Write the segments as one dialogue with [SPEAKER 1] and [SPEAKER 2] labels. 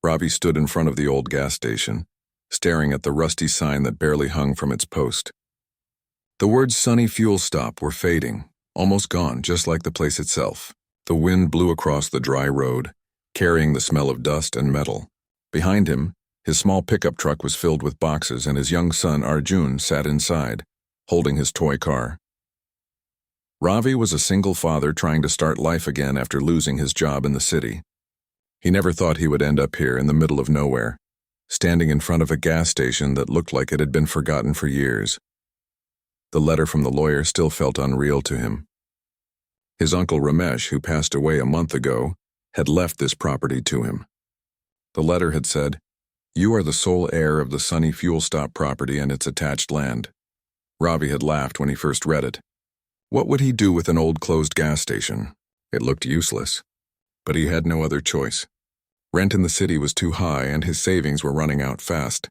[SPEAKER 1] Ravi stood in front of the old gas station, staring at the rusty sign that barely hung from its post. The words "Sunny Fuel Stop" were fading, almost gone, just like the place itself. The wind blew across the dry road, carrying the smell of dust and metal. Behind him, his small pickup truck was filled with boxes, and his young son Arjun sat inside, holding his toy car. Ravi was a single father trying to start life again after losing his job in the city. He never thought he would end up here in the middle of nowhere, standing in front of a gas station that looked like it had been forgotten for years. The letter from the lawyer still felt unreal to him. His uncle Ramesh, who passed away a month ago, had left this property to him. The letter had said, "You are the sole heir of the Sunny Fuel Stop property and its attached land." Ravi had laughed when he first read it. What would he do with an old closed gas station? It looked useless. But he had no other choice. Rent in the city was too high and his savings were running out fast.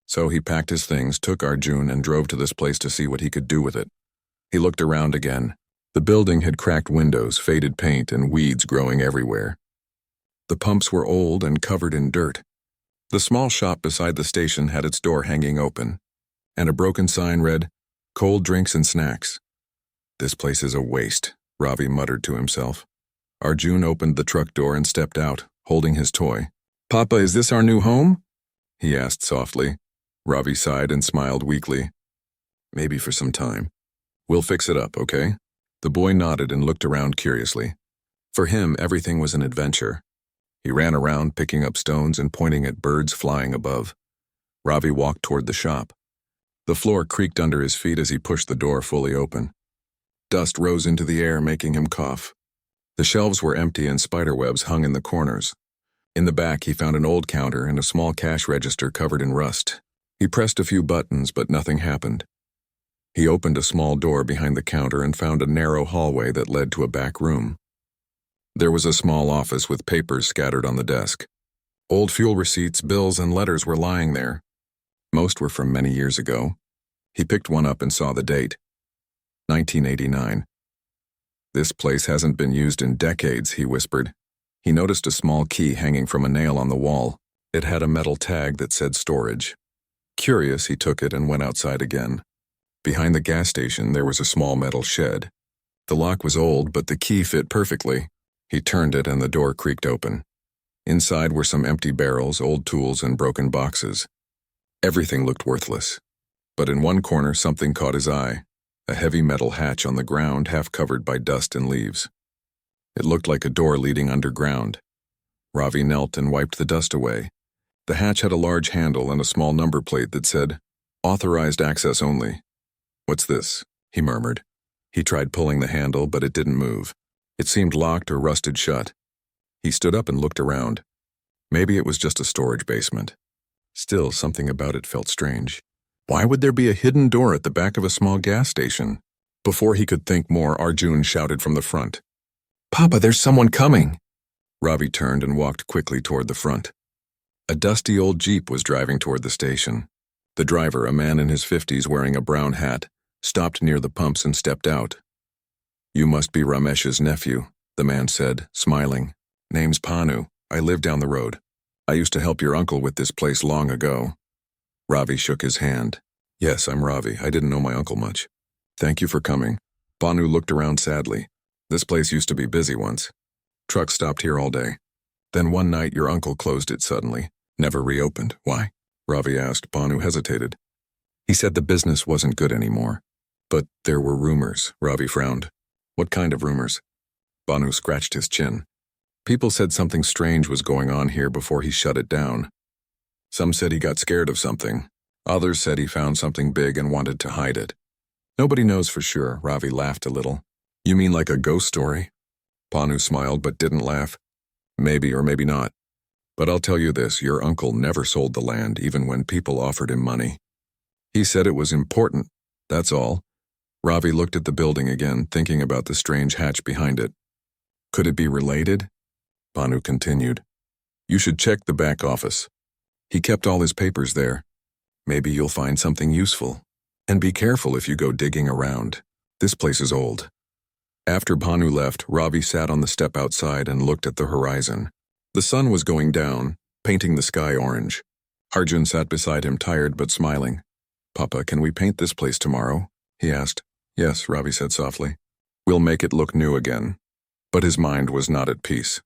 [SPEAKER 1] So he packed his things, took Arjun, and drove to this place to see what he could do with it. He looked around again. The building had cracked windows, faded paint, and weeds growing everywhere. The pumps were old and covered in dirt. The small shop beside the station had its door hanging open, and a broken sign read, "Cold drinks and snacks." "This place is a waste," Ravi muttered to himself. Arjun opened the truck door and stepped out, holding his toy. "Papa, is this our new home?" he asked softly. Ravi sighed and smiled weakly. "Maybe for some time. We'll fix it up, okay?" The boy nodded and looked around curiously. For him, everything was an adventure. He ran around, picking up stones and pointing at birds flying above. Ravi walked toward the shop. The floor creaked under his feet as he pushed the door fully open. Dust rose into the air, making him cough. The shelves were empty and spiderwebs hung in the corners. In the back, he found an old counter and a small cash register covered in rust. He pressed a few buttons, but nothing happened. He opened a small door behind the counter and found a narrow hallway that led to a back room. There was a small office with papers scattered on the desk. Old fuel receipts, bills, and letters were lying there. Most were from many years ago. He picked one up and saw the date. 1989. "This place hasn't been used in decades," he whispered. He noticed a small key hanging from a nail on the wall. It had a metal tag that said storage. Curious, he took it and went outside again. Behind the gas station, there was a small metal shed. The lock was old, but the key fit perfectly. He turned it and the door creaked open. Inside were some empty barrels, old tools, and broken boxes. Everything looked worthless. But in one corner, something caught his eye. A heavy metal hatch on the ground, half covered by dust and leaves. It looked like a door leading underground. Ravi knelt and wiped the dust away. The hatch had a large handle and a small number plate that said, "Authorized access only." "What's this?" he murmured. He tried pulling the handle, but it didn't move. It seemed locked or rusted shut. He stood up and looked around. Maybe it was just a storage basement. Still, something about it felt strange. Why would there be a hidden door at the back of a small gas station? Before he could think more, Arjun shouted from the front. "Papa, there's someone coming!" Ravi turned and walked quickly toward the front. A dusty old Jeep was driving toward the station. The driver, a man in his 50s wearing a brown hat, stopped near the pumps and stepped out. "You must be Ramesh's nephew," the man said, smiling. "Name's Panu. I live down the road. I used to help your uncle with this place long ago." Ravi shook his hand. "Yes, I'm Ravi. I didn't know my uncle much. Thank you for coming." Panu looked around sadly. "This place used to be busy once. Trucks stopped here all day. Then one night your uncle closed it suddenly. Never reopened. Why?" Ravi asked. Panu hesitated. "He said the business wasn't good anymore. But there were rumors." Ravi frowned. "What kind of rumors?" Panu scratched his chin. "People said something strange was going on here before he shut it down. Some said he got scared of something. Others said he found something big and wanted to hide it. Nobody knows for sure." Ravi laughed a little. "You mean like a ghost story?" Panu smiled but didn't laugh. "Maybe or maybe not. But I'll tell you this, your uncle never sold the land even when people offered him money. He said it was important, that's all." Ravi looked at the building again, thinking about the strange hatch behind it. "Could it be related?" Panu continued. "You should check the back office. He kept all his papers there. Maybe you'll find something useful. And be careful if you go digging around. This place is old." After Panu left, Ravi sat on the step outside and looked at the horizon. The sun was going down, painting the sky orange. Arjun sat beside him, tired but smiling. "Papa, can we paint this place tomorrow?" he asked. "Yes," Ravi said softly. "We'll make it look new again." But his mind was not at peace.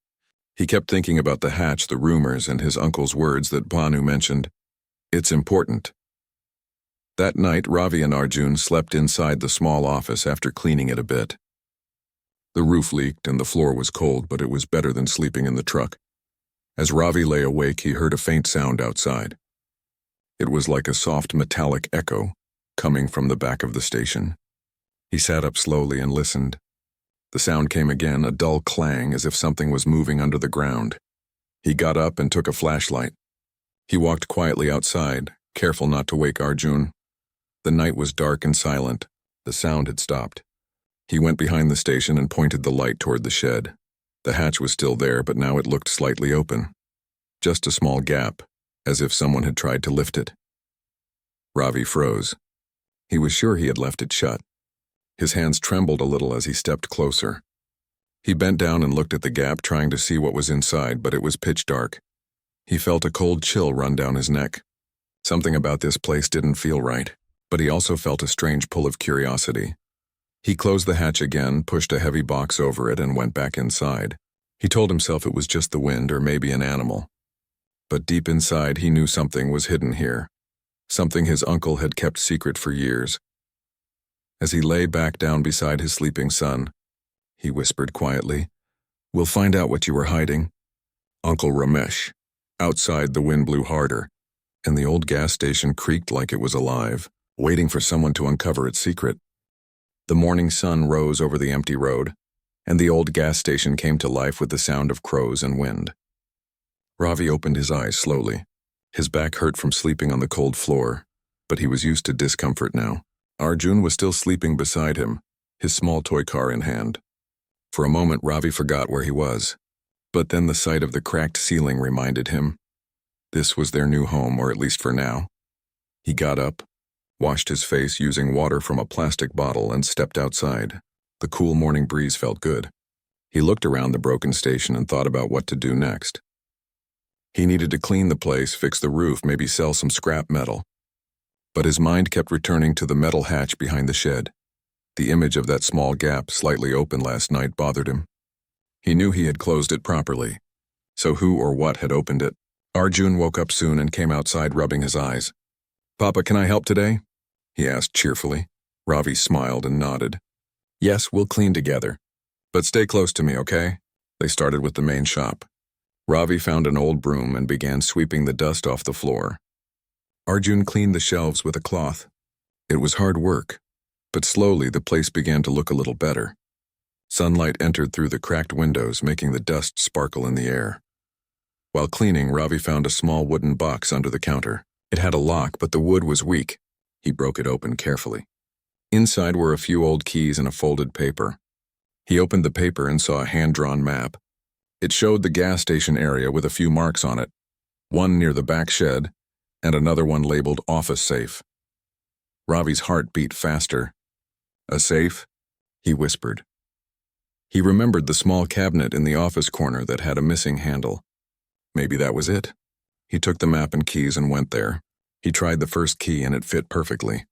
[SPEAKER 1] He kept thinking about the hatch, the rumors, and his uncle's words that Bhanu mentioned. It's important. That night, Ravi and Arjun slept inside the small office after cleaning it a bit. The roof leaked and the floor was cold, but it was better than sleeping in the truck. As Ravi lay awake, he heard a faint sound outside. It was like a soft metallic echo coming from the back of the station. He sat up slowly and listened. The sound came again, a dull clang as if something was moving under the ground. He got up and took a flashlight. He walked quietly outside, careful not to wake Arjun. The night was dark and silent. The sound had stopped. He went behind the station and pointed the light toward the shed. The hatch was still there, but now it looked slightly open. Just a small gap, as if someone had tried to lift it. Ravi froze. He was sure he had left it shut. His hands trembled a little as he stepped closer. He bent down and looked at the gap, trying to see what was inside, but it was pitch dark. He felt a cold chill run down his neck. Something about this place didn't feel right, but he also felt a strange pull of curiosity. He closed the hatch again, pushed a heavy box over it, and went back inside. He told himself it was just the wind or maybe an animal. But deep inside, he knew something was hidden here. Something his uncle had kept secret for years. As he lay back down beside his sleeping son, he whispered quietly, "We'll find out what you were hiding." Uncle Ramesh. Outside, the wind blew harder, and the old gas station creaked like it was alive, waiting for someone to uncover its secret. The morning sun rose over the empty road, and the old gas station came to life with the sound of crows and wind. Ravi opened his eyes slowly. His back hurt from sleeping on the cold floor, but he was used to discomfort now. Arjun was still sleeping beside him, his small toy car in hand. For a moment, Ravi forgot where he was, but then the sight of the cracked ceiling reminded him. This was their new home, or at least for now. He got up, washed his face using water from a plastic bottle, and stepped outside. The cool morning breeze felt good. He looked around the broken station and thought about what to do next. He needed to clean the place, fix the roof, maybe sell some scrap metal. But his mind kept returning to the metal hatch behind the shed. The image of that small gap, slightly open last night, bothered him. He knew he had closed it properly. So who or what had opened it? Arjun woke up soon and came outside, rubbing his eyes. "Papa, can I help today?" he asked cheerfully. Ravi smiled and nodded. "Yes, we'll clean together. But stay close to me, okay?" They started with the main shop. Ravi found an old broom and began sweeping the dust off the floor. Arjun cleaned the shelves with a cloth. It was hard work, but slowly the place began to look a little better. Sunlight entered through the cracked windows, making the dust sparkle in the air. While cleaning, Ravi found a small wooden box under the counter. It had a lock, but the wood was weak. He broke it open carefully. Inside were a few old keys and a folded paper. He opened the paper and saw a hand-drawn map. It showed the gas station area with a few marks on it, one near the back shed, and another one labeled office safe. Ravi's heart beat faster. "A safe?" he whispered. He remembered the small cabinet in the office corner that had a missing handle. Maybe that was it. He took the map and keys and went there. He tried the first key and it fit perfectly.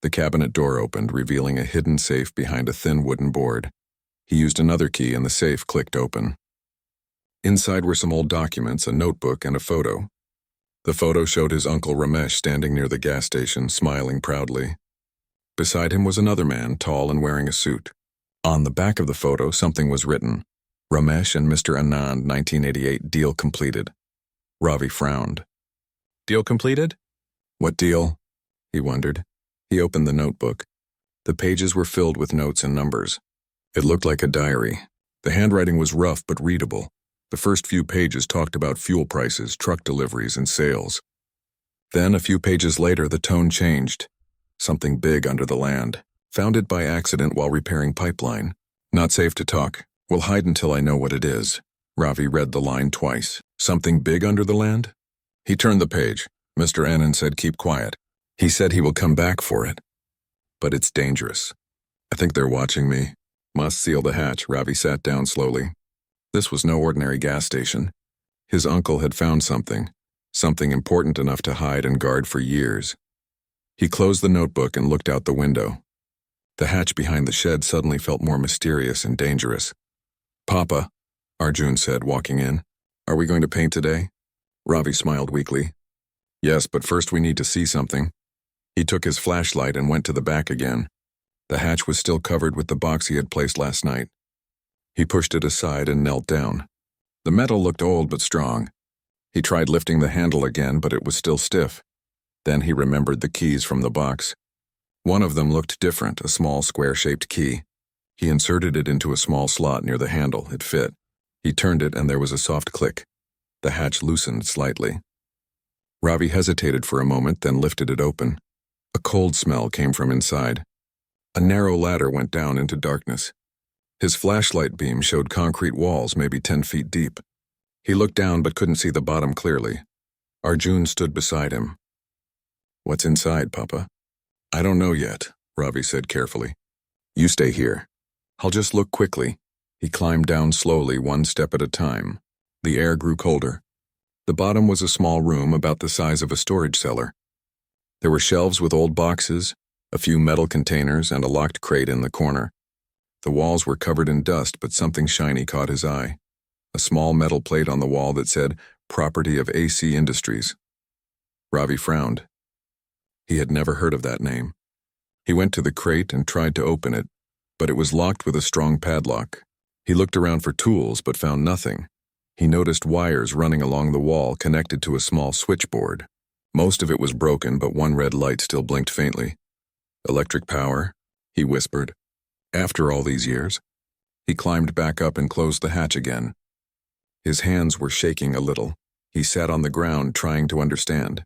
[SPEAKER 1] The cabinet door opened, revealing a hidden safe behind a thin wooden board. He used another key and the safe clicked open. Inside were some old documents, a notebook, and a photo. The photo showed his uncle Ramesh standing near the gas station, smiling proudly. Beside him was another man, tall and wearing a suit. On the back of the photo, something was written. "Ramesh and Mr. Anand, 1988, deal completed." Ravi frowned. "Deal completed? What deal?" he wondered. He opened the notebook. The pages were filled with notes and numbers. It looked like a diary. The handwriting was rough but readable. The first few pages talked about fuel prices, truck deliveries, and sales. Then, a few pages later, the tone changed. "Something big under the land. Found it by accident while repairing pipeline. Not safe to talk. We'll hide until I know what it is." Ravi read the line twice. "Something big under the land?" He turned the page. Mr. Anand said, "Keep quiet. He said he will come back for it. But it's dangerous. I think they're watching me." Must seal the hatch. Ravi sat down slowly. This was no ordinary gas station. His uncle had found something important enough to hide and guard for years. He closed the notebook and looked out the window. The hatch behind the shed suddenly felt more mysterious and dangerous. "Papa," Arjun said, walking in, "are we going to paint today?" Ravi smiled weakly. "Yes, but first we need to see something." He took his flashlight and went to the back again. The hatch was still covered with the box he had placed last night. He pushed it aside and knelt down. The metal looked old but strong. He tried lifting the handle again, but it was still stiff. Then he remembered the keys from the box. One of them looked different, a small square-shaped key. He inserted it into a small slot near the handle. It fit. He turned it and there was a soft click. The hatch loosened slightly. Ravi hesitated for a moment, then lifted it open. A cold smell came from inside. A narrow ladder went down into darkness. His flashlight beam showed concrete walls maybe 10 feet deep. He looked down but couldn't see the bottom clearly. Arjun stood beside him. "What's inside, Papa?" "I don't know yet," Ravi said carefully. "You stay here. I'll just look quickly." He climbed down slowly, one step at a time. The air grew colder. The bottom was a small room about the size of a storage cellar. There were shelves with old boxes, a few metal containers, and a locked crate in the corner. The walls were covered in dust, but something shiny caught his eye. A small metal plate on the wall that said, "Property of AC Industries." Ravi frowned. He had never heard of that name. He went to the crate and tried to open it, but it was locked with a strong padlock. He looked around for tools, but found nothing. He noticed wires running along the wall connected to a small switchboard. Most of it was broken, but one red light still blinked faintly. "Electric power," he whispered. "After all these years?" He climbed back up and closed the hatch again. His hands were shaking a little. He sat on the ground trying to understand.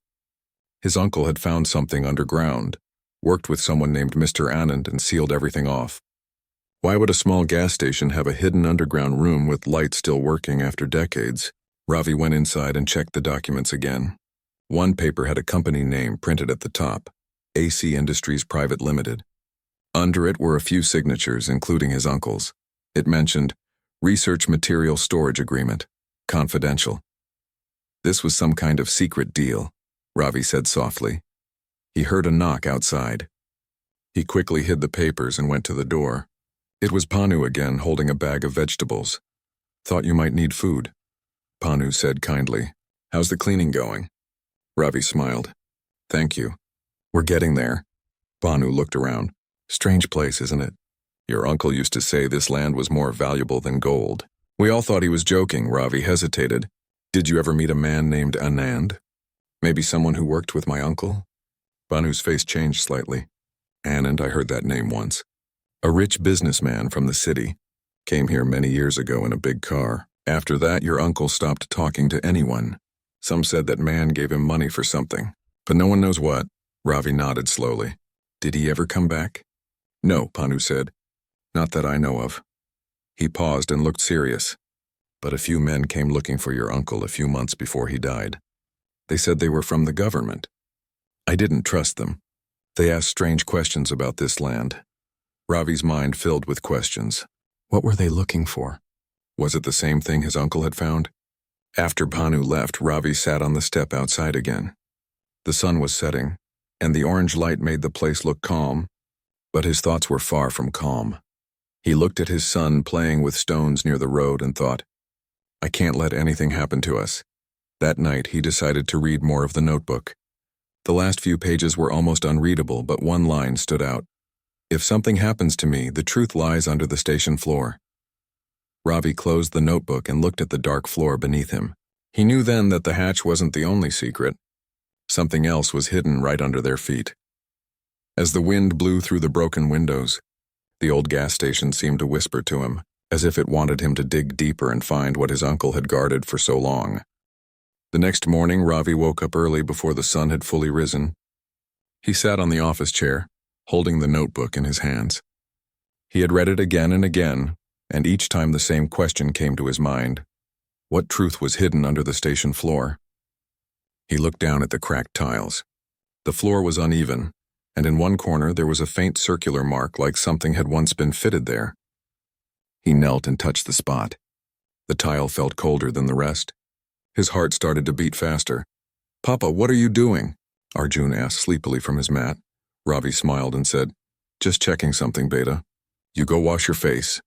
[SPEAKER 1] His uncle had found something underground, worked with someone named Mr. Anand, and sealed everything off. Why would a small gas station have a hidden underground room with lights still working after decades? Ravi went inside and checked the documents again. One paper had a company name printed at the top, AC Industries Private Limited. Under it were a few signatures, including his uncle's. It mentioned, "Research Material Storage Agreement, Confidential." This was some kind of secret deal, Ravi said softly. He heard a knock outside. He quickly hid the papers and went to the door. It was Panu again, holding a bag of vegetables. "Thought you might need food," Panu said kindly. "How's the cleaning going?" Ravi smiled. "Thank you. We're getting there." Panu looked around. "Strange place, isn't it? Your uncle used to say this land was more valuable than gold." We all thought he was joking. Ravi hesitated. "Did you ever meet a man named Anand? Maybe someone who worked with my uncle?" Banu's face changed slightly. "Anand, I heard that name once. A rich businessman from the city. Came here many years ago in a big car. After that, your uncle stopped talking to anyone. Some said that man gave him money for something, but no one knows what." Ravi nodded slowly. "Did he ever come back?" "No," Panu said. "Not that I know of." He paused and looked serious. "But a few men came looking for your uncle a few months before he died. They said they were from the government. I didn't trust them. They asked strange questions about this land." Ravi's mind filled with questions. What were they looking for? Was it the same thing his uncle had found? After Panu left, Ravi sat on the step outside again. The sun was setting, and the orange light made the place look calm, but his thoughts were far from calm. He looked at his son playing with stones near the road and thought, "I can't let anything happen to us." That night, he decided to read more of the notebook. The last few pages were almost unreadable, but one line stood out. "If something happens to me, the truth lies under the station floor." Ravi closed the notebook and looked at the dark floor beneath him. He knew then that the hatch wasn't the only secret. Something else was hidden right under their feet. As the wind blew through the broken windows, the old gas station seemed to whisper to him, as if it wanted him to dig deeper and find what his uncle had guarded for so long. The next morning, Ravi woke up early before the sun had fully risen. He sat on the office chair, holding the notebook in his hands. He had read it again and again, and each time the same question came to his mind. What truth was hidden under the station floor? He looked down at the cracked tiles. The floor was uneven, and in one corner there was a faint circular mark like something had once been fitted there. He knelt and touched the spot. The tile felt colder than the rest. His heart started to beat faster. "Papa, what are you doing?" Arjun asked sleepily from his mat. Ravi smiled and said, "Just checking something, beta. You go wash your face."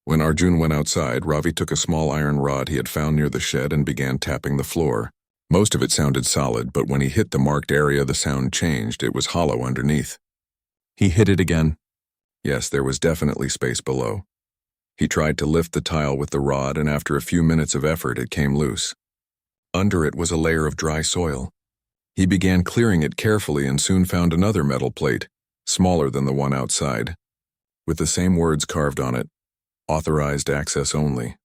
[SPEAKER 1] When Arjun went outside, Ravi took a small iron rod he had found near the shed and began tapping the floor. Most of it sounded solid, but when he hit the marked area, the sound changed. It was hollow underneath. He hit it again. Yes, there was definitely space below. He tried to lift the tile with the rod, and after a few minutes of effort, it came loose. Under it was a layer of dry soil. He began clearing it carefully and soon found another metal plate, smaller than the one outside, with the same words carved on it, "Authorized access only."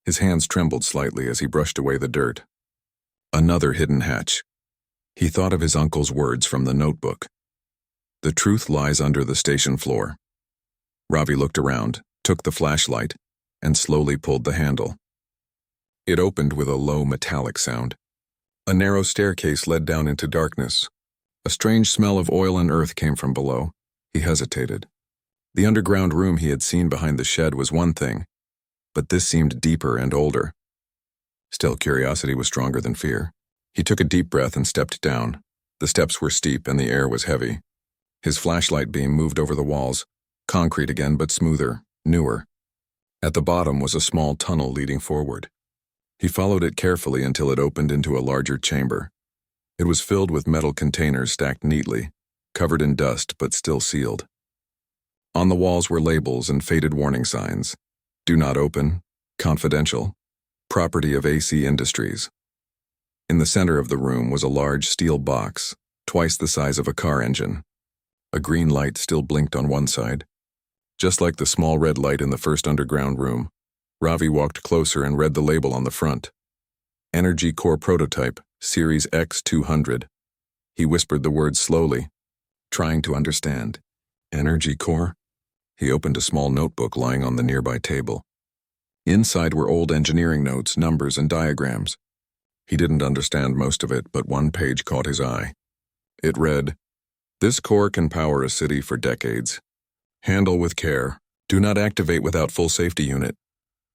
[SPEAKER 1] His hands trembled slightly as he brushed away the dirt. Another hidden hatch. He thought of his uncle's words from the notebook. "The truth lies under the station floor." Ravi looked around, took the flashlight, and slowly pulled the handle. It opened with a low metallic sound. A narrow staircase led down into darkness. A strange smell of oil and earth came from below. He hesitated. The underground room he had seen behind the shed was one thing, but this seemed deeper and older. Still, curiosity was stronger than fear. He took a deep breath and stepped down. The steps were steep and the air was heavy. His flashlight beam moved over the walls, concrete again but smoother, newer. At the bottom was a small tunnel leading forward. He followed it carefully until it opened into a larger chamber. It was filled with metal containers stacked neatly, covered in dust but still sealed. On the walls were labels and faded warning signs. "Do not open," "Confidential," "Property of AC Industries." In the center of the room was a large steel box, twice the size of a car engine. A green light still blinked on one side. Just like the small red light in the first underground room, Ravi walked closer and read the label on the front. "Energy Core Prototype, Series X200. He whispered the words slowly, trying to understand. Energy Core? He opened a small notebook lying on the nearby table. Inside were old engineering notes, numbers, and diagrams. He didn't understand most of it, but one page caught his eye. It read, "This core can power a city for decades. Handle with care. Do not activate without full safety unit."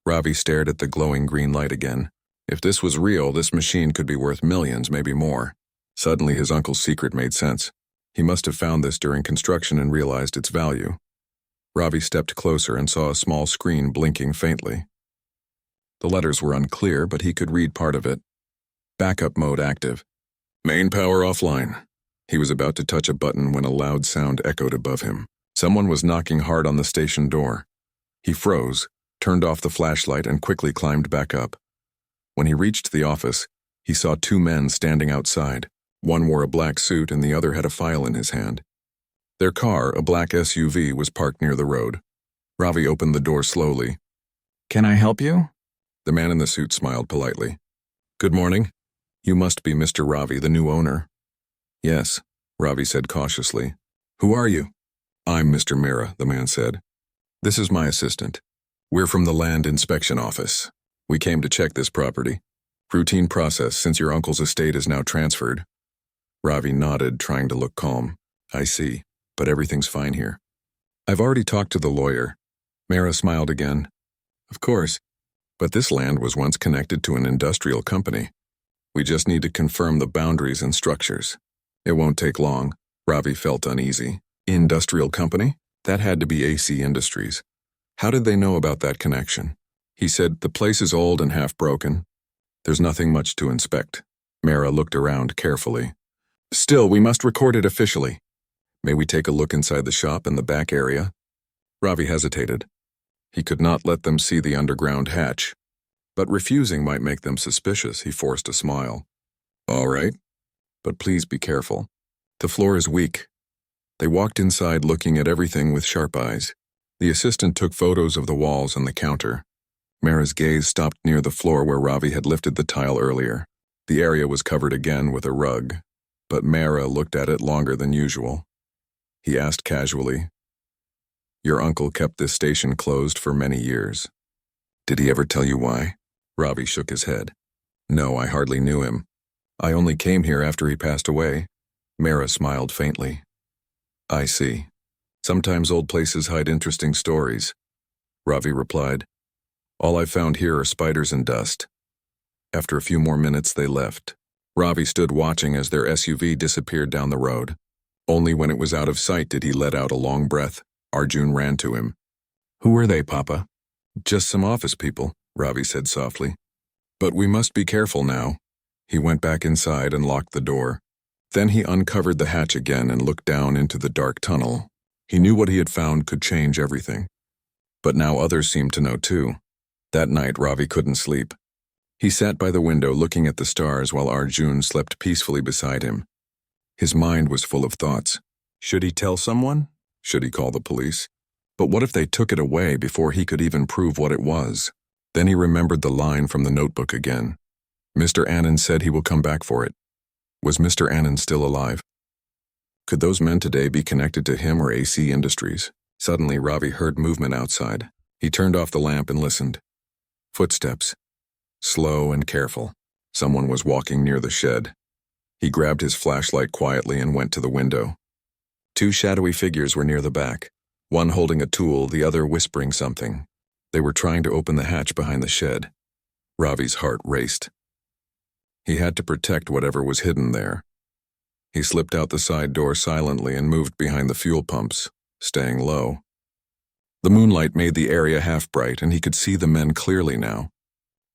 [SPEAKER 1] Ravi stared at the glowing green light again. If this was real, this machine could be worth millions, maybe more. Suddenly his uncle's secret made sense. He must have found this during construction and realized its value. Ravi stepped closer and saw a small screen blinking faintly. The letters were unclear, but he could read part of it. "Backup mode active. Main power offline." He was about to touch a button when a loud sound echoed above him. Someone was knocking hard on the station door. He froze, turned off the flashlight, and quickly climbed back up. When he reached the office, he saw two men standing outside. One wore a black suit and the other had a file in his hand. Their car, a black SUV, was parked near the road. Ravi opened the door slowly. "Can I help you?" The man in the suit smiled politely. "Good morning. You must be Mr. Ravi, the new owner." "Yes," Ravi said cautiously. "Who are you?" "I'm Mr. Mira," the man said. "This is my assistant. We're from the Land Inspection Office. We came to check this property. Routine process since your uncle's estate is now transferred." Ravi nodded, trying to look calm. "I see, but everything's fine here." "I've already talked to the lawyer." Mira smiled again. "Of course, but this land was once connected to an industrial company. We just need to confirm the boundaries and structures. It won't take long." Ravi felt uneasy. "Industrial company? That had to be AC Industries. How did they know about that connection?" He said, "The place is old and half broken. There's nothing much to inspect." Mira looked around carefully. "Still, we must record it officially. May we take a look inside the shop and the back area?" Ravi hesitated. He could not let them see the underground hatch. But refusing might make them suspicious. He forced a smile. "All right, but please be careful. The floor is weak." They walked inside looking at everything with sharp eyes. The assistant took photos of the walls and the counter. Mira's gaze stopped near the floor where Ravi had lifted the tile earlier. The area was covered again with a rug, but Mira looked at it longer than usual. He asked casually, "Your uncle kept this station closed for many years. Did he ever tell you why?" Ravi shook his head. "No, I hardly knew him. I only came here after he passed away." Mira smiled faintly. "I see. Sometimes old places hide interesting stories." Ravi replied, "All I've found here are spiders and dust." After a few more minutes, they left. Ravi stood watching as their SUV disappeared down the road. Only when it was out of sight did he let out a long breath. Arjun ran to him. "Who were they, Papa?" "Just some office people," Ravi said softly. "But we must be careful now." He went back inside and locked the door. Then he uncovered the hatch again and looked down into the dark tunnel. He knew what he had found could change everything. But now others seemed to know too. That night, Ravi couldn't sleep. He sat by the window looking at the stars while Arjun slept peacefully beside him. His mind was full of thoughts. Should he tell someone? Should he call the police? But what if they took it away before he could even prove what it was? Then he remembered the line from the notebook again. Mr. Anand said he will come back for it. Was Mr. Anand still alive? Could those men today be connected to him or AC Industries? Suddenly, Ravi heard movement outside. He turned off the lamp and listened. Footsteps. Slow and careful. Someone was walking near the shed. He grabbed his flashlight quietly and went to the window. Two shadowy figures were near the back, one holding a tool, the other whispering something. They were trying to open the hatch behind the shed. Ravi's heart raced. He had to protect whatever was hidden there. He slipped out the side door silently and moved behind the fuel pumps, staying low. The moonlight made the area half bright, and he could see the men clearly now.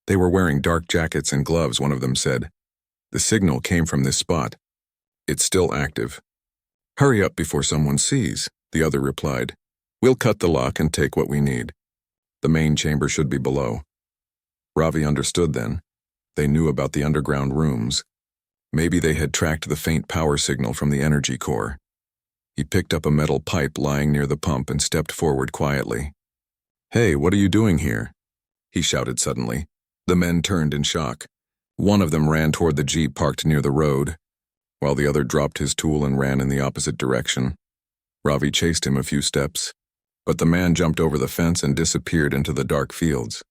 [SPEAKER 1] They were wearing dark jackets and gloves, one of them said. The signal came from this spot. It's still active. Hurry up before someone sees, the other replied. We'll cut the lock and take what we need. The main chamber should be below. Ravi understood then. They knew about the underground rooms. Maybe they had tracked the faint power signal from the energy core. He picked up a metal pipe lying near the pump and stepped forward quietly. Hey, what are you doing here? He shouted suddenly. The men turned in shock. One of them ran toward the jeep parked near the road, while the other dropped his tool and ran in the opposite direction. Ravi chased him a few steps, but the man jumped over the fence and disappeared into the dark fields.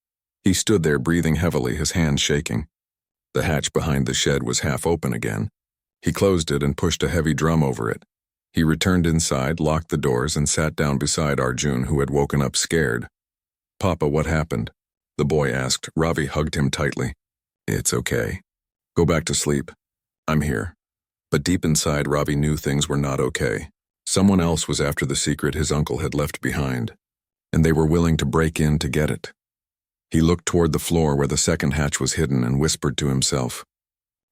[SPEAKER 1] He stood there breathing heavily, his hands shaking. The hatch behind the shed was half open again. He closed it and pushed a heavy drum over it. He returned inside, locked the doors, and sat down beside Arjun, who had woken up scared. Papa, what happened? The boy asked. Ravi hugged him tightly. It's okay. Go back to sleep. I'm here. But deep inside, Ravi knew things were not okay. Someone else was after the secret his uncle had left behind, and they were willing to break in to get it. He looked toward the floor where the second hatch was hidden and whispered to himself,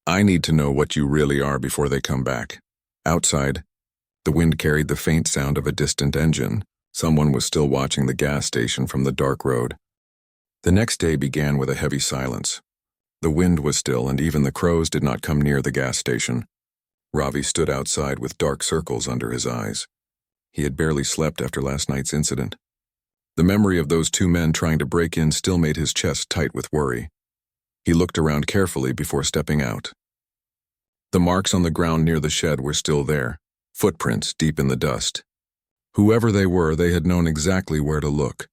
[SPEAKER 1] I need to know what you really are before they come back. Outside, the wind carried the faint sound of a distant engine. Someone was still watching the gas station from the dark road. The next day began with a heavy silence. The wind was still, and even the crows did not come near the gas station. Ravi stood outside with dark circles under his eyes. He had barely slept after last night's incident. The memory of those two men trying to break in still made his chest tight with worry. He looked around carefully before stepping out. The marks on the ground near the shed were still there, footprints deep in the dust. Whoever they were, they had known exactly where to look.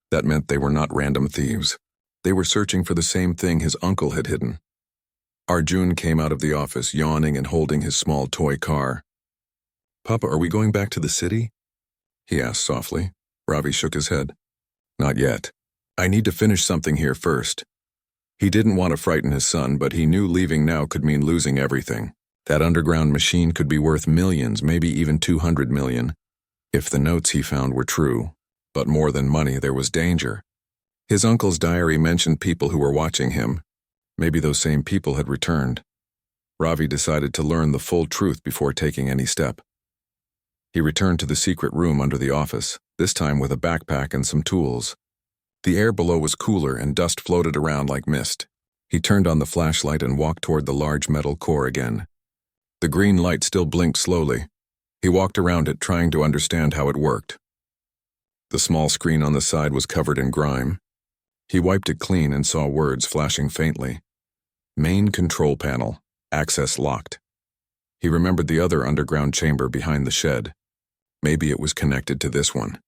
[SPEAKER 1] That meant they were not random thieves. They were searching for the same thing his uncle had hidden. Arjun came out of the office, yawning and holding his small toy car. Papa, are we going back to the city? He asked softly. Ravi shook his head. Not yet. I need to finish something here first. He didn't want to frighten his son, but he knew leaving now could mean losing everything. That underground machine could be worth millions, maybe even 200 million, if the notes he found were true. But more than money, there was danger. His uncle's diary mentioned people who were watching him. Maybe those same people had returned. Ravi decided to learn the full truth before taking any step. He returned to the secret room under the office, this time with a backpack and some tools. The air below was cooler and dust floated around like mist. He turned on the flashlight and walked toward the large metal core again. The green light still blinked slowly. He walked around it, trying to understand how it worked. The small screen on the side was covered in grime. He wiped it clean and saw words flashing faintly. Main control panel, access locked. He remembered the other underground chamber behind the shed. Maybe it was connected to this one.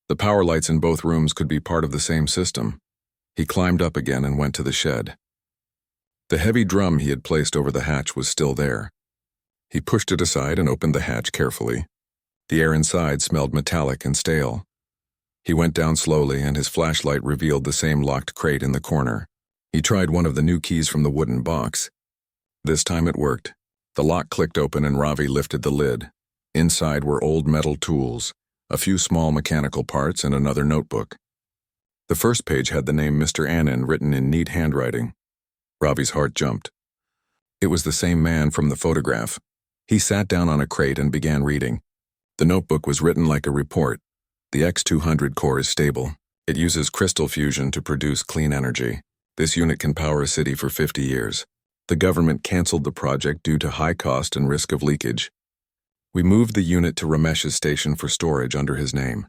[SPEAKER 1] The power lights in both rooms could be part of the same system. He climbed up again and went to the shed. The heavy drum he had placed over the hatch was still there. He pushed it aside and opened the hatch carefully. The air inside smelled metallic and stale. He went down slowly, and his flashlight revealed the same locked crate in the corner. He tried one of the new keys from the wooden box. This time it worked. The lock clicked open and Ravi lifted the lid. Inside were old metal tools, a few small mechanical parts, and another notebook. The first page had the name Mr. Anand written in neat handwriting. Ravi's heart jumped. It was the same man from the photograph. He sat down on a crate and began reading. The notebook was written like a report. The X200 core is stable. It uses crystal fusion to produce clean energy. This unit can power a city for 50 years. The government canceled the project due to high cost and risk of leakage. We moved the unit to Ramesh's station for storage under his name.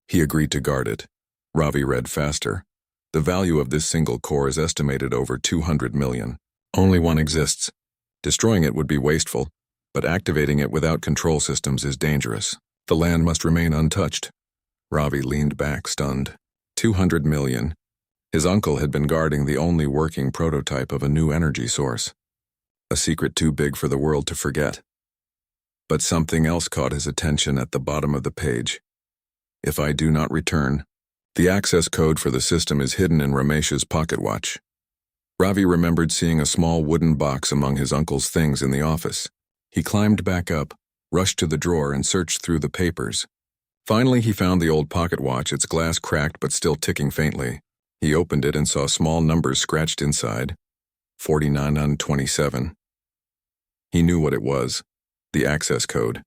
[SPEAKER 1] He agreed to guard it. Ravi read faster. The value of this single core is estimated over 200 million. Only one exists. Destroying it would be wasteful, but activating it without control systems is dangerous. The land must remain untouched. Ravi leaned back, stunned. 200 million. His uncle had been guarding the only working prototype of a new energy source. A secret too big for the world to forget. But something else caught his attention at the bottom of the page. If I do not return, the access code for the system is hidden in Ramesh's pocket watch. Ravi remembered seeing a small wooden box among his uncle's things in the office. He climbed back up, rushed to the drawer, and searched through the papers. Finally, he found the old pocket watch, its glass cracked but still ticking faintly. He opened it and saw small numbers scratched inside. 49 on 27. He knew what it was. The access code.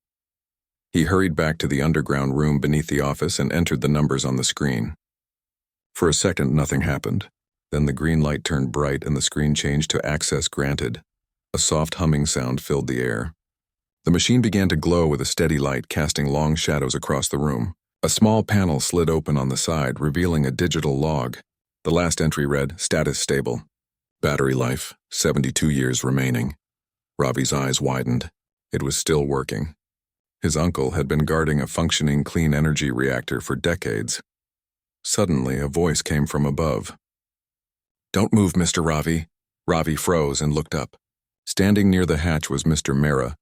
[SPEAKER 1] He hurried back to the underground room beneath the office and entered the numbers on the screen. For a second, nothing happened. Then the green light turned bright and the screen changed to access granted. A soft humming sound filled the air. The machine began to glow with a steady light, casting long shadows across the room. A small panel slid open on the side, revealing a digital log. The last entry read, "Status stable. Battery life, 72 years remaining." Ravi's eyes widened. It was still working. His uncle had been guarding a functioning clean energy reactor for decades. Suddenly, a voice came from above. "Don't move, Mr. Ravi." Ravi froze and looked up. Standing near the hatch was Mr. Mehra,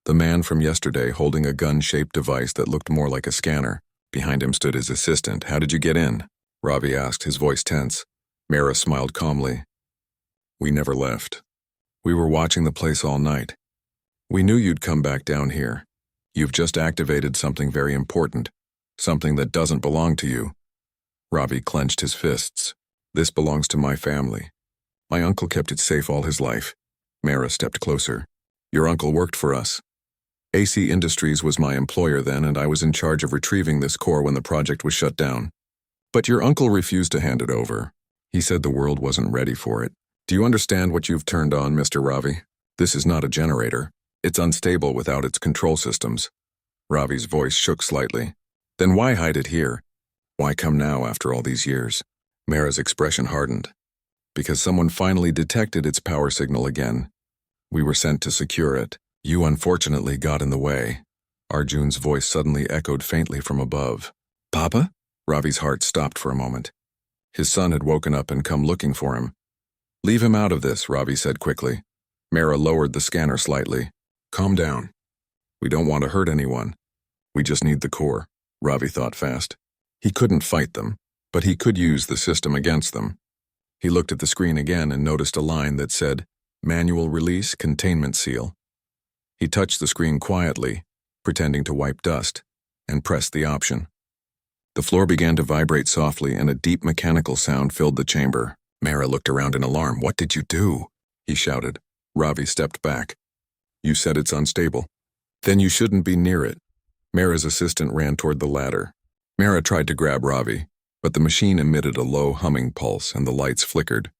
[SPEAKER 1] the man from yesterday holding a gun-shaped device that looked more like a scanner. Behind him stood his assistant. "How did you get in?" Ravi asked, his voice tense. Mehra smiled calmly. "We never left. We were watching the place all night. We knew you'd come back down here. You've just activated something very important, something that doesn't belong to you." Ravi clenched his fists. "This belongs to my family. My uncle kept it safe all his life." Mehra stepped closer. "Your uncle worked for us. AC Industries was my employer then, and I was in charge of retrieving this core when the project was shut down. But your uncle refused to hand it over. He said the world wasn't ready for it. Do you understand what you've turned on, Mr. Ravi? This is not a generator. It's unstable without its control systems." Ravi's voice shook slightly. "Then why hide it here? Why come now after all these years?" Mehra's expression hardened. "Because someone finally detected its power signal again. We were sent to secure it. You unfortunately got in the way." Arjun's voice suddenly echoed faintly from above. "Papa?" Ravi's heart stopped for a moment. His son had woken up and come looking for him. "Leave him out of this," Ravi said quickly. Mehra lowered the scanner slightly. "Calm down. We don't want to hurt anyone. We just need the core." Ravi thought fast. He couldn't fight them, but he could use the system against them. He looked at the screen again and noticed a line that said, "Manual release containment seal." He touched the screen quietly, pretending to wipe dust, and pressed the option. The floor began to vibrate softly and a deep mechanical sound filled the chamber. Mehra looked around in alarm. "What did you do?" he shouted. Ravi stepped back. "You said it's unstable. Then you shouldn't be near it." Mehra's assistant ran toward the ladder. Mehra tried to grab Ravi, but the machine emitted a low humming pulse and the lights flickered.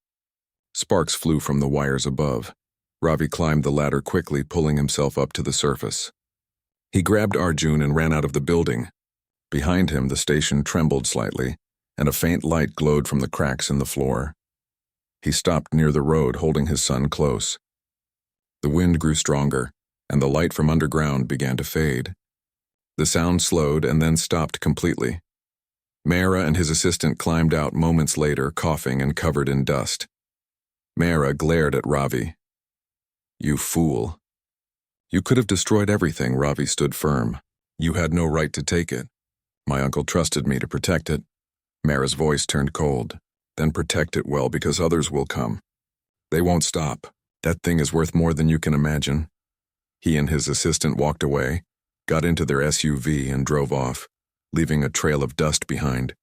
[SPEAKER 1] Sparks flew from the wires above. Ravi climbed the ladder quickly, pulling himself up to the surface. He grabbed Arjun and ran out of the building. Behind him, the station trembled slightly, and a faint light glowed from the cracks in the floor. He stopped near the road, holding his son close. The wind grew stronger, and the light from underground began to fade. The sound slowed and then stopped completely. Mehra and his assistant climbed out moments later, coughing and covered in dust. Mehra glared at Ravi. "You fool. You could have destroyed everything." Ravi stood firm. "You had no right to take it. My uncle trusted me to protect it." Mehra's voice turned cold. Then protect it well because others will come. They won't stop. That thing is worth more than you can imagine." He and his assistant walked away, got into their SUV and drove off, leaving a trail of dust behind.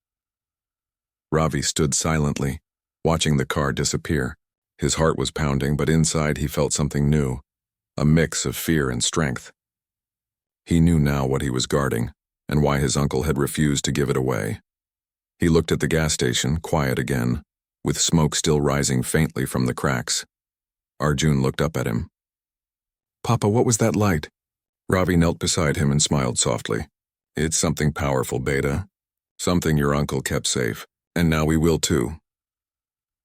[SPEAKER 1] Ravi stood silently, watching the car disappear. His heart was pounding, but inside he felt something new, a mix of fear and strength. He knew now what he was guarding, and why his uncle had refused to give it away. He looked at the gas station, quiet again, with smoke still rising faintly from the cracks. Arjun looked up at him. "Papa, what was that light?" Ravi knelt beside him and smiled softly. "It's something powerful, Beta. Something your uncle kept safe, and now we will too."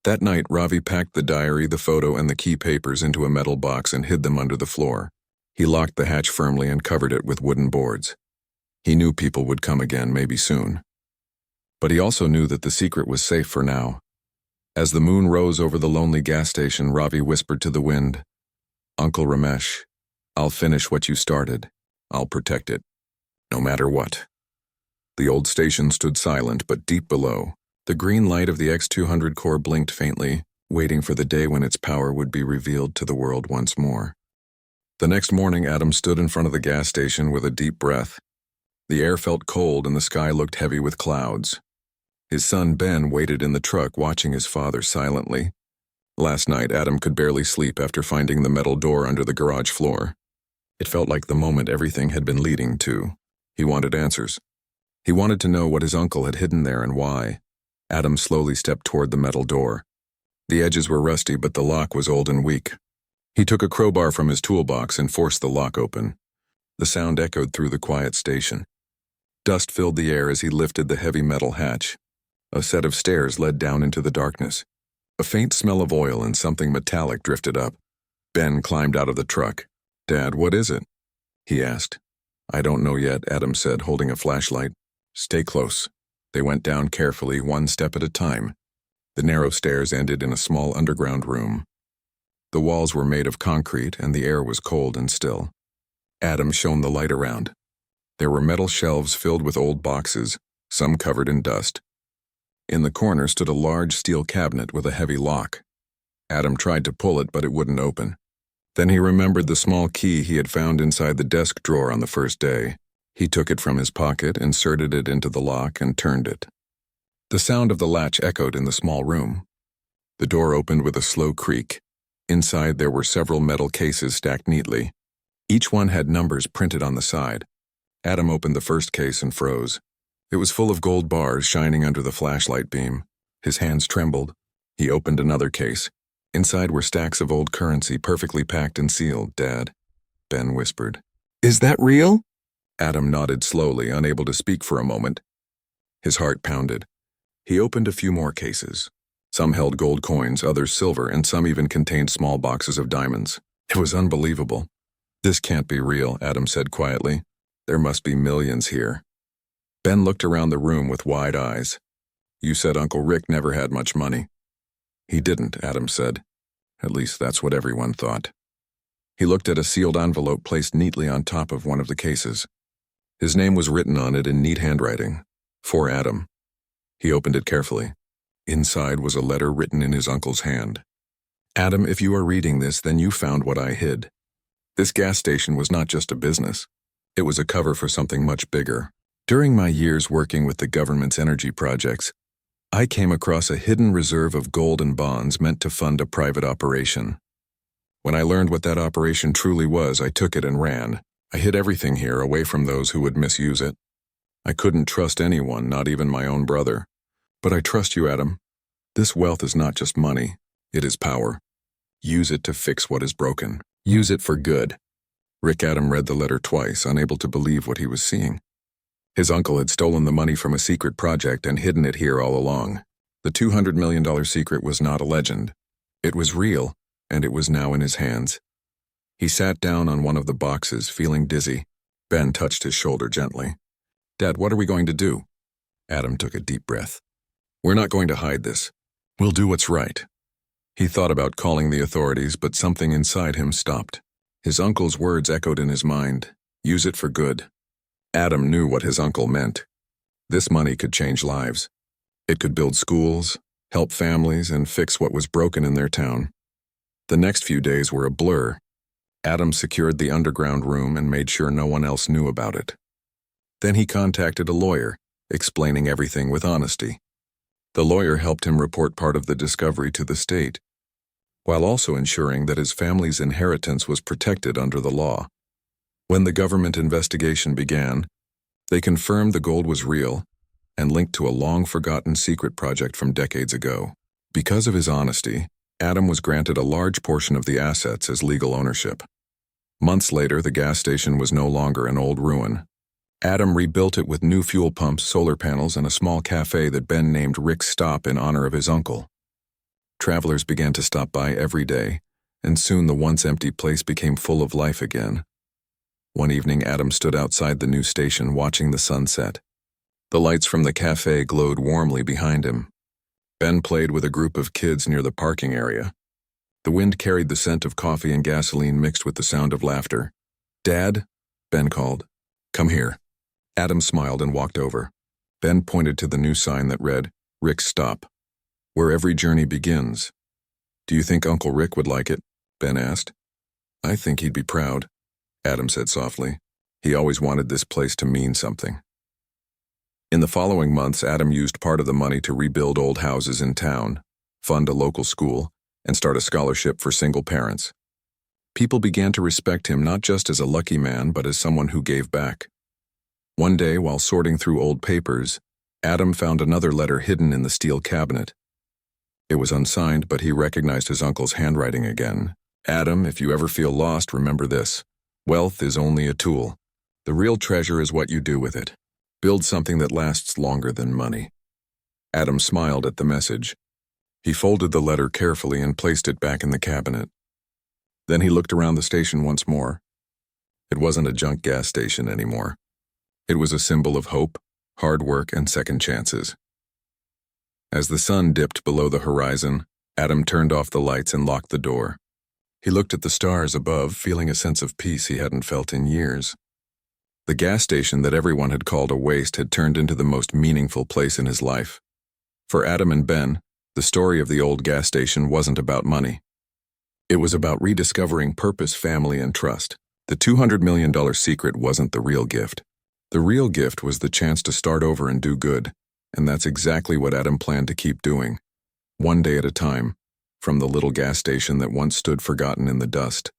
[SPEAKER 1] That night, Ravi packed the diary, the photo, and the key papers into a metal box and hid them under the floor. He locked the hatch firmly and covered it with wooden boards. He knew people would come again, maybe soon. But he also knew that the secret was safe for now. As the moon rose over the lonely gas station, Ravi whispered to the wind, "Uncle Ramesh, I'll finish what you started. I'll protect it, no matter what." The old station stood silent, but deep below, the green light of the X200 core blinked faintly, waiting for the day when its power would be revealed to the world once more. The next morning, Adam stood in front of the gas station with a deep breath. The air felt cold and the sky looked heavy with clouds. His son Ben waited in the truck, watching his father silently. Last night, Adam could barely sleep after finding the metal door under the garage floor. It felt like the moment everything had been leading to. He wanted answers. He wanted to know what his uncle had hidden there and why. Adam slowly stepped toward the metal door. The edges were rusty, but the lock was old and weak. He took a crowbar from his toolbox and forced the lock open. The sound echoed through the quiet station. Dust filled the air as he lifted the heavy metal hatch. A set of stairs led down into the darkness. A faint smell of oil and something metallic drifted up. Ben climbed out of the truck. "Dad, what is it?" he asked. "I don't know yet," Adam said, holding a flashlight. "Stay close." They went down carefully, one step at a time. The narrow stairs ended in a small underground room. The walls were made of concrete and the air was cold and still. Adam shone the light around. There were metal shelves filled with old boxes, some covered in dust. In the corner stood a large steel cabinet with a heavy lock. Adam tried to pull it, but it wouldn't open. Then he remembered the small key he had found inside the desk drawer on the first day. He took it from his pocket, inserted it into the lock, and turned it. The sound of the latch echoed in the small room. The door opened with a slow creak. Inside there were several metal cases stacked neatly. Each one had numbers printed on the side. Adam opened the first case and froze. It was full of gold bars shining under the flashlight beam. His hands trembled. He opened another case. Inside were stacks of old currency perfectly packed and sealed. "Dad," Ben whispered. "Is that real?" Adam nodded slowly, unable to speak for a moment. His heart pounded. He opened a few more cases. Some held gold coins, others silver, and some even contained small boxes of diamonds. It was unbelievable. "This can't be real," Adam said quietly. "There must be millions here." Ben looked around the room with wide eyes. "You said Uncle Rick never had much money." "He didn't," Adam said. "At least that's what everyone thought." He looked at a sealed envelope placed neatly on top of one of the cases. His name was written on it in neat handwriting. "For Adam." He opened it carefully. Inside was a letter written in his uncle's hand. "Adam, if you are reading this, then you found what I hid. This gas station was not just a business. It was a cover for something much bigger. During my years working with the government's energy projects, I came across a hidden reserve of gold and bonds meant to fund a private operation. When I learned what that operation truly was, I took it and ran. I hid everything here, away from those who would misuse it. I couldn't trust anyone, not even my own brother. But I trust you, Adam. This wealth is not just money, it is power. Use it to fix what is broken. Use it for good." Rick Adam read the letter twice, unable to believe what he was seeing. His uncle had stolen the money from a secret project and hidden it here all along. The $200 million secret was not a legend. It was real, and it was now in his hands. He sat down on one of the boxes, feeling dizzy. Ben touched his shoulder gently. "Dad, what are we going to do?" Adam took a deep breath. "We're not going to hide this. We'll do what's right." He thought about calling the authorities, but something inside him stopped. His uncle's words echoed in his mind. Use it for good. Adam knew what his uncle meant. This money could change lives. It could build schools, help families, and fix what was broken in their town. The next few days were a blur. Adam secured the underground room and made sure no one else knew about it. Then he contacted a lawyer, explaining everything with honesty. The lawyer helped him report part of the discovery to the state, while also ensuring that his family's inheritance was protected under the law. When the government investigation began, they confirmed the gold was real and linked to a long-forgotten secret project from decades ago. Because of his honesty, Adam was granted a large portion of the assets as legal ownership. Months later, the gas station was no longer an old ruin. Adam rebuilt it with new fuel pumps, solar panels, and a small cafe that Ben named Rick's Stop in honor of his uncle. Travelers began to stop by every day, and soon the once empty place became full of life again. One evening, Adam stood outside the new station watching the sunset. The lights from the cafe glowed warmly behind him. Ben played with a group of kids near the parking area. The wind carried the scent of coffee and gasoline mixed with the sound of laughter. "Dad?" Ben called. "Come here." Adam smiled and walked over. Ben pointed to the new sign that read, "Rick's Stop, where every journey begins." "Do you think Uncle Rick would like it?" Ben asked. "I think he'd be proud," Adam said softly. He always wanted this place to mean something. In the following months, Adam used part of the money to rebuild old houses in town, fund a local school, and start a scholarship for single parents. People began to respect him not just as a lucky man, but as someone who gave back. One day, while sorting through old papers, Adam found another letter hidden in the steel cabinet. It was unsigned, but he recognized his uncle's handwriting again. "Adam, if you ever feel lost, remember this. Wealth is only a tool. The real treasure is what you do with it. Build something that lasts longer than money." Adam smiled at the message. He folded the letter carefully and placed it back in the cabinet. Then he looked around the station once more. It wasn't a junk gas station anymore. It was a symbol of hope, hard work, and second chances. As the sun dipped below the horizon, Adam turned off the lights and locked the door. He looked at the stars above, feeling a sense of peace he hadn't felt in years. The gas station that everyone had called a waste had turned into the most meaningful place in his life. For Adam and Ben, the story of the old gas station wasn't about money. It was about rediscovering purpose, family, and trust. The $200 million secret wasn't the real gift. The real gift was the chance to start over and do good, and that's exactly what Adam planned to keep doing, one day at a time, from the little gas station that once stood forgotten in the dust.